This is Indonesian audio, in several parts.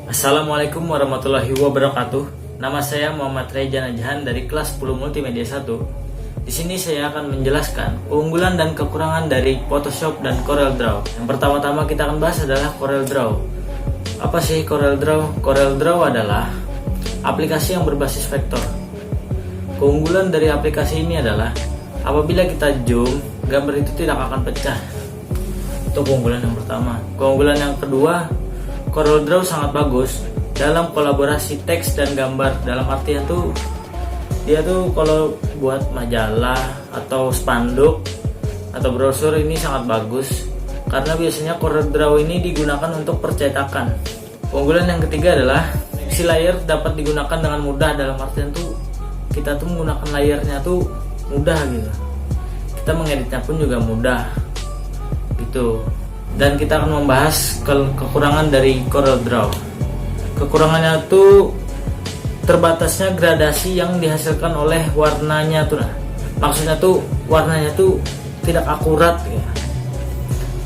Assalamualaikum warahmatullahi wabarakatuh. Nama saya Muhammad Reza Najahan dari kelas 10 Multimedia 1. Di sini saya akan menjelaskan keunggulan dan kekurangan dari Photoshop dan CorelDRAW. Yang pertama-tama kita akan bahas adalah CorelDRAW. Apa sih CorelDRAW? CorelDRAW adalah aplikasi yang berbasis vektor. Keunggulan dari aplikasi ini adalah apabila kita zoom, gambar itu tidak akan pecah. Itu keunggulan yang pertama. Keunggulan yang kedua, CorelDRAW sangat bagus dalam kolaborasi teks dan gambar. Dalam artian tuh dia tuh kalau buat majalah atau spanduk atau brosur ini sangat bagus karena biasanya CorelDRAW ini digunakan untuk percetakan. Keunggulan yang ketiga adalah si layer dapat digunakan dengan mudah. Dalam artian tuh kita tuh menggunakan layernya tuh mudah gitu. Kita mengeditnya pun juga mudah gitu. Dan kita akan membahas kekurangan dari CorelDRAW. Kekurangannya tuh terbatasnya gradasi yang dihasilkan oleh warnanya tuh. Nah, maksudnya tuh warnanya tuh tidak akurat ya.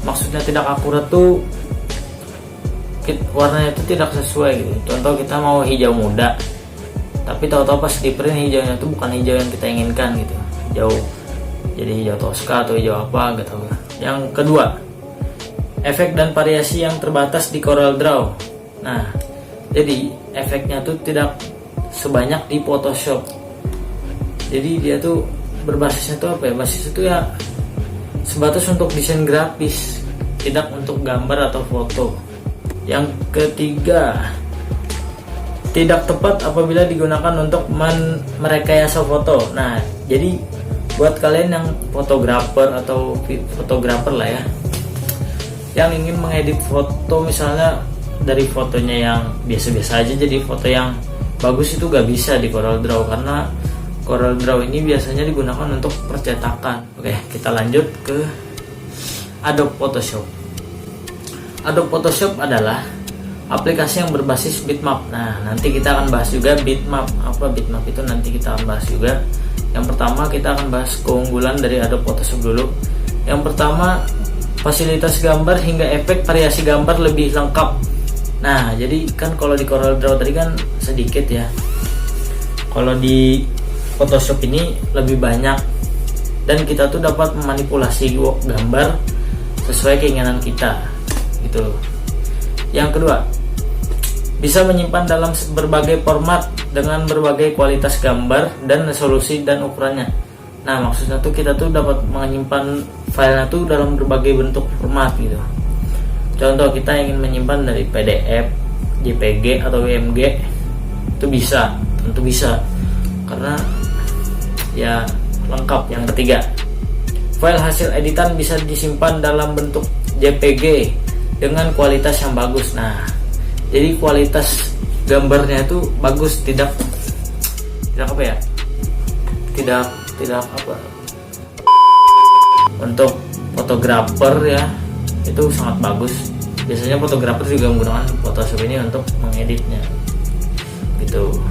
Maksudnya tidak akurat tuh warnanya itu tidak sesuai gitu. Contoh kita mau hijau muda, tapi tahu-tahu pas di print hijaunya tuh bukan hijau yang kita inginkan gitu. Hijau jadi hijau toska atau hijau apa gitu. Yang kedua, efek dan variasi yang terbatas di CorelDRAW. Nah, jadi efeknya tuh tidak sebanyak di Photoshop. Jadi dia tuh berbasisnya tuh apa ya? Basisnya tuh ya sebatas untuk desain grafis, tidak untuk gambar atau foto. Yang ketiga, tidak tepat apabila digunakan untuk merekayasa foto. Nah, jadi buat kalian yang fotografer atau fotografer lah ya, yang ingin mengedit foto misalnya dari fotonya yang biasa-biasa aja jadi foto yang bagus, itu gak bisa di CorelDRAW karena CorelDRAW ini biasanya digunakan untuk percetakan. Oke, kita lanjut ke Adobe Photoshop. Adobe Photoshop adalah aplikasi yang berbasis bitmap. Nah, nanti kita akan bahas juga bitmap. Apa bitmap itu nanti kita akan bahas juga. Yang pertama kita akan bahas keunggulan dari Adobe Photoshop dulu. Yang pertama, fasilitas gambar hingga efek variasi gambar lebih lengkap. Nah, jadi kan kalau di CorelDRAW tadi kan sedikit ya. Kalau di Photoshop ini lebih banyak dan kita tuh dapat memanipulasi gambar sesuai keinginan kita gitu. Yang kedua, bisa menyimpan dalam berbagai format dengan berbagai kualitas gambar dan resolusi dan ukurannya. Nah, maksudnya tuh kita tuh dapat menyimpan filenya tuh dalam berbagai bentuk format gitu. Contoh kita ingin menyimpan dari PDF, JPG atau WMG, itu bisa, tentu bisa, karena ya lengkap. Yang ketiga, file hasil editan bisa disimpan dalam bentuk JPG dengan kualitas yang bagus. Nah, jadi kualitas gambarnya itu bagus, tidak apa ya? Tidak apa, untuk fotografer ya itu sangat bagus. Biasanya fotografer juga menggunakan Photoshop ini untuk mengeditnya gitu.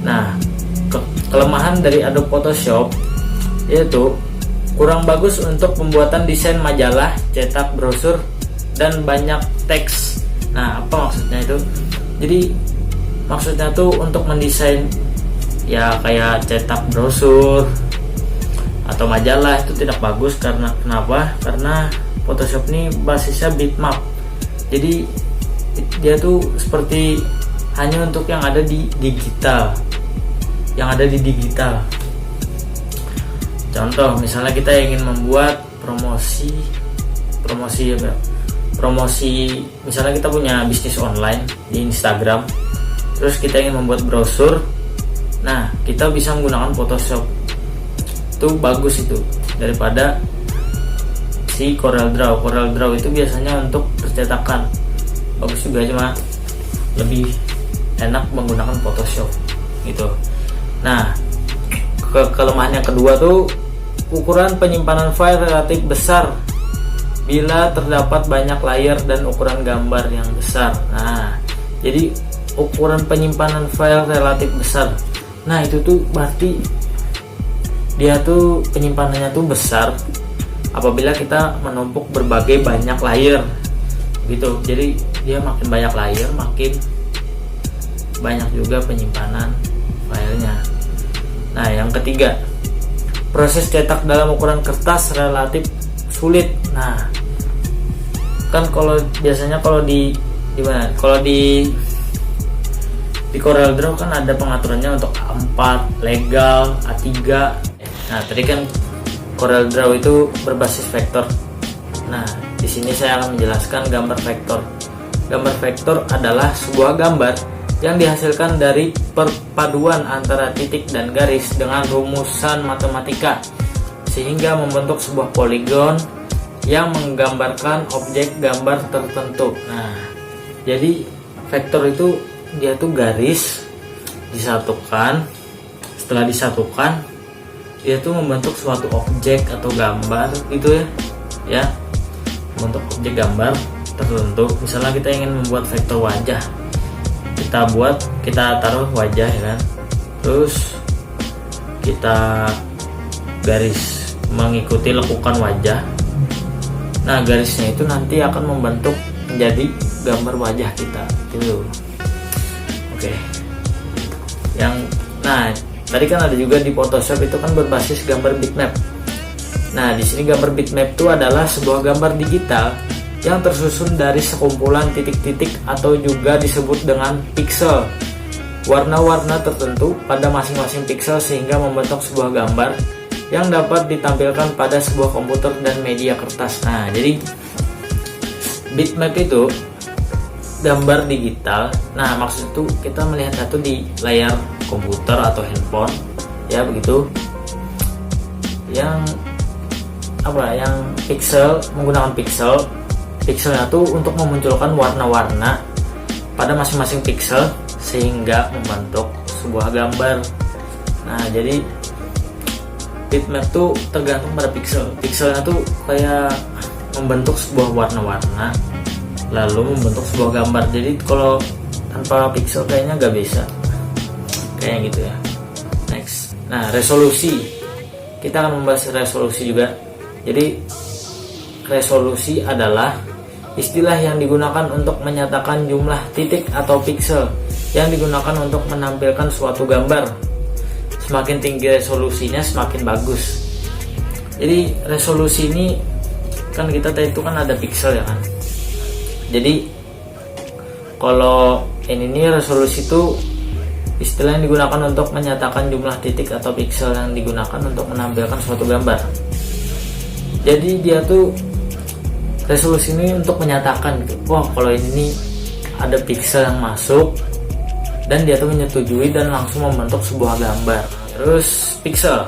Nah, kelemahan dari Adobe Photoshop yaitu kurang bagus untuk pembuatan desain majalah, cetak, brosur, dan banyak teks. Nah, apa maksudnya itu? Jadi maksudnya tuh untuk mendesain ya kayak cetak brosur atau majalah itu tidak bagus. Karena kenapa? Karena Photoshop ini basisnya bitmap. Jadi dia tuh seperti hanya untuk yang ada di digital. Contoh misalnya kita ingin membuat promosi misalnya kita punya bisnis online di Instagram, terus kita ingin membuat brosur. Nah, kita bisa menggunakan Photoshop. Itu bagus itu daripada si CorelDRAW. CorelDRAW itu biasanya untuk percetakan. Bagus juga, cuma lebih enak menggunakan Photoshop gitu. Nah, kelemahan yang kedua tuh ukuran penyimpanan file relatif besar bila terdapat banyak layer dan ukuran gambar yang besar. Nah, jadi ukuran penyimpanan file relatif besar. Nah, itu tuh berarti dia tuh penyimpanannya tuh besar apabila kita menumpuk berbagai banyak layer gitu. Jadi dia makin banyak layer, makin banyak juga penyimpanan filenya. Nah, yang ketiga, proses cetak dalam ukuran kertas relatif sulit. Nah, kan kalau biasanya kalau di gimana? Kalau di Corel Draw kan ada pengaturannya untuk A4, legal, A3. Nah, tadi kan Corel Draw itu berbasis vektor. Nah, di sini saya akan menjelaskan gambar vektor. Gambar vektor adalah sebuah gambar yang dihasilkan dari perpaduan antara titik dan garis dengan rumusan matematika sehingga membentuk sebuah poligon yang menggambarkan objek gambar tertentu. Nah, jadi vektor itu dia tuh garis disatukan, setelah disatukan dia tuh membentuk suatu objek atau gambar gitu ya, membentuk objek gambar tertentu. Misalnya kita ingin membuat vektor wajah, kita taruh wajah ya kan, terus kita garis mengikuti lekukan wajah. Nah, garisnya itu nanti akan membentuk menjadi gambar wajah kita gitu. Oke. Nah, tadi kan ada juga di Photoshop itu kan berbasis gambar bitmap. Nah, di sini gambar bitmap itu adalah sebuah gambar digital yang tersusun dari sekumpulan titik-titik atau juga disebut dengan pixel. Warna-warna tertentu pada masing-masing pixel sehingga membentuk sebuah gambar yang dapat ditampilkan pada sebuah komputer dan media kertas. Nah, jadi bitmap itu gambar digital. Nah, maksud itu kita melihat itu di layar komputer atau handphone ya begitu, yang pixel, menggunakan pixelnya tuh untuk memunculkan warna-warna pada masing-masing pixel sehingga membentuk sebuah gambar. Nah, jadi bitmap tuh tergantung pada pixelnya tuh kayak membentuk sebuah warna-warna lalu membentuk sebuah gambar. Jadi kalau tanpa pixel kayaknya nggak bisa, kayak gitu ya. Next, nah resolusi, kita akan membahas resolusi juga. Jadi resolusi adalah istilah yang digunakan untuk menyatakan jumlah titik atau pixel yang digunakan untuk menampilkan suatu gambar. Semakin tinggi resolusinya semakin bagus. Jadi resolusi ini kan kita tadi itu kan ada pixel ya kan. Jadi kalau ini resolusi itu istilah yang digunakan untuk menyatakan jumlah titik atau pixel yang digunakan untuk menampilkan suatu gambar. Jadi dia tuh resolusi ini untuk menyatakan gitu, wah kalau ini ada pixel yang masuk dan dia tuh menyetujui dan langsung membentuk sebuah gambar. Terus pixel,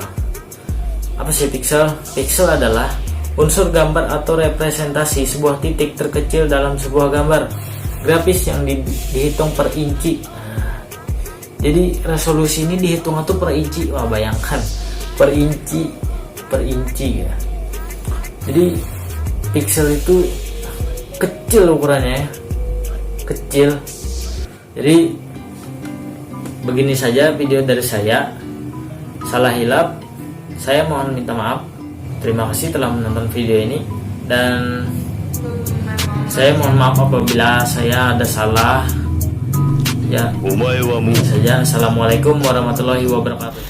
apa sih pixel? Pixel adalah unsur gambar atau representasi sebuah titik terkecil dalam sebuah gambar grafis yang dihitung per inci. Nah, jadi resolusi ini dihitung tuh per inci. Wah, bayangkan per inci ya. Jadi pixel itu kecil ukurannya, kecil. Jadi begini saja video dari saya. Salah hilap, saya mohon minta maaf. Terima kasih telah menonton video ini dan saya mohon maaf apabila saya ada salah. Ya, ini saja. Assalamualaikum warahmatullahi wabarakatuh.